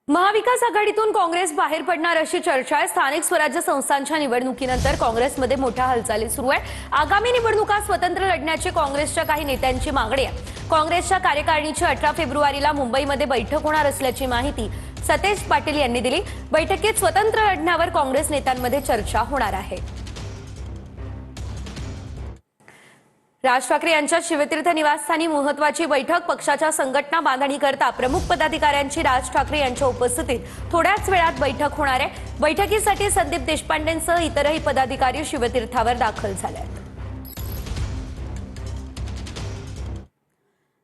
महाविकास आघाडीतून काँग्रेस बाहेर पडणार अशी चर्चा आहे। स्थानिक स्वराज्य संस्थांच्या निवडणुकीनंतर काँग्रेसमध्ये मोठ्या हालचाली सुरू आहे। आगामी निवडणुका स्वतंत्र लढण्याची काँग्रेसच्या काही नेत्यांची मागणी आहे। काँग्रेसच्या कार्यकारिणीची 18 फेब्रुवारीला मुंबईमध्ये बैठक होणार असल्याची माहिती सतेज पाटील यांनी दिली। बैठकीत स्वतंत्र लढण्यावर काँग्रेस नेत्यांमध्ये चर्चा होणार आहे। राज ठाकरे यांच्या शिवतीर्थ निवासस्थानी महत्त्वाची बैठक। पक्षाच्या संघटना बांधणीकरता प्रमुख पदाधिकाऱ्यांची राज ठाकरे यांच्या उपस्थितीत थोड्याच वेळात बैठक होणार आहे। बैठकीसाठी संदीप देशपांडेंसह इतरही पदाधिकारी शिवतीर्थावर दाखल झाले आहेत।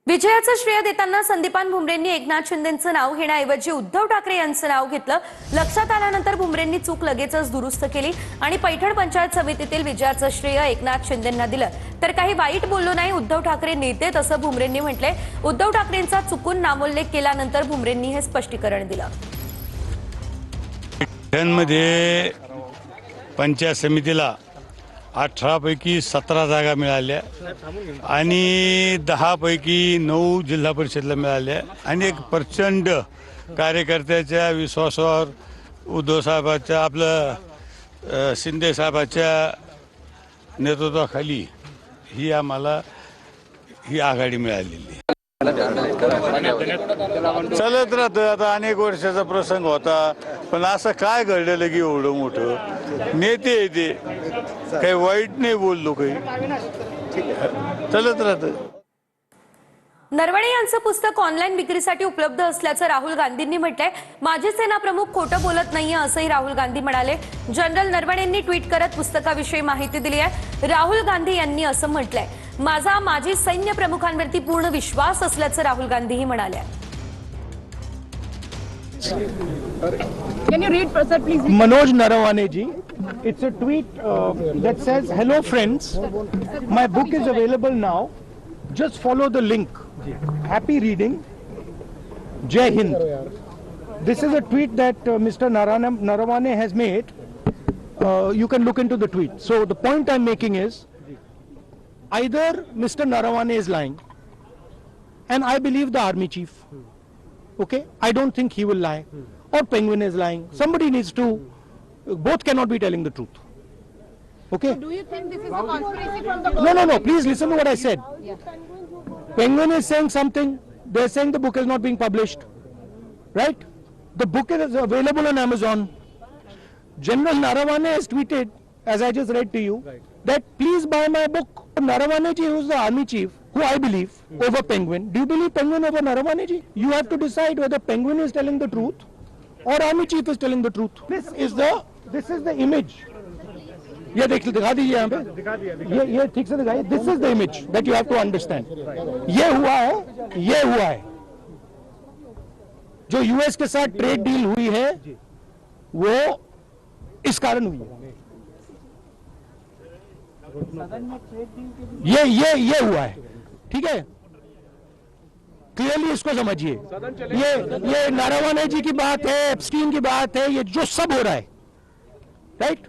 विजयाचं श्रेय देताना संदीपान भुमरेंनी एकनाथ शिंदेंचं नाव घेण्याऐवजी उद्धव ठाकरे यांचं नाव घेतलं। लक्षात आल्यानंतर भुमरेंनी चूक लगेचच दुरुस्त केली आणि पैठण पंचायत समितीतील विजयाचं श्रेय एकनाथ शिंदेंना दिलं। तर काही वाईट बोललो नाही, उद्धव ठाकरे नेतेत असं भुमरेंनी म्हटले। उद्धव ठाकरेंचा चुकून नामोल्लेख केल्यानंतर भुमरेंनी हे स्पष्टीकरण दिलं। पैठणमध्ये पंचायत समितीला 18 पैकी 17 जागा मिळाल्या आणि 10 पैकी 9 जिल्हा परिषदला मिळाल्या आणि एक प्रचंड कार्यकर्त्याच्या विश्वासावर उद्धव साहेबांच्या शिंदे साहेबांच्या नेतृत्वाखाली ही आम्हाला ही आघाडी मिळालेली। चालत राहतं, आता अनेक वर्षाचा प्रसंग होता, पण असं काय घडलेलं की एवढं मोठं नेते आहे ते, काही वाईट नाही बोललो, काही चालत राहतं। नरवणे यांचं पुस्तक ऑनलाईन विक्रीसाठी उपलब्ध असल्याचं राहुल गांधींनी म्हटलंय। माजी सेना प्रमुख खोटं बोलत नाहीये असंही राहुल गांधी म्हणाले। जनरल नरवणेंनी ट्विट करत पुस्तकाविषयी माहिती दिली आहे। राहुल गांधी यांनी असं म्हटलंय, माझा माजी सैन्य प्रमुखांवरती पूर्ण विश्वास असल्याचं राहुल गांधीही म्हणाले। Can you read, sir, please? Manoj Narawane ji, it's a tweet that says, "Hello friends, my book is available now. Just follow the link. Happy reading. Jai Hind." This is a tweet that Mr. Narawane has made. You can look into the tweet. So the point I'm making is, either Mr. Narawane is lying, and I believe the army chief. Okay, I don't think he will lie, or Penguin is lying. Somebody needs to, both cannot be telling the truth. Okay. Do you think this is a conspiracy from the No. Please listen to what I said. Penguin is saying something. They're saying the book is not being published. Right? The book is available on Amazon. General Narawane has tweeted, as I just read to you, that please buy my book. Narawane ji, who's the army chief, who I believe, over Penguin. Do you believe Penguin over Narawane ji? You have to decide whether Penguin is telling the truth or army chief is telling the truth. This is the image. ये दिखा दीजिए यहाँ पे, ये ठीक से दिखाइए। This is the image that you have to understand. ये हुआ है जो यूएस के साथ ट्रेड डील हुई है, वो इस कारण हुई है। ये हुआ है, ठीक है। क्लियरली इसको समझिए। ये नारावाने जी की बात है, एप्स्टीन की बात है, ये जो सब हो रहा है, राइट।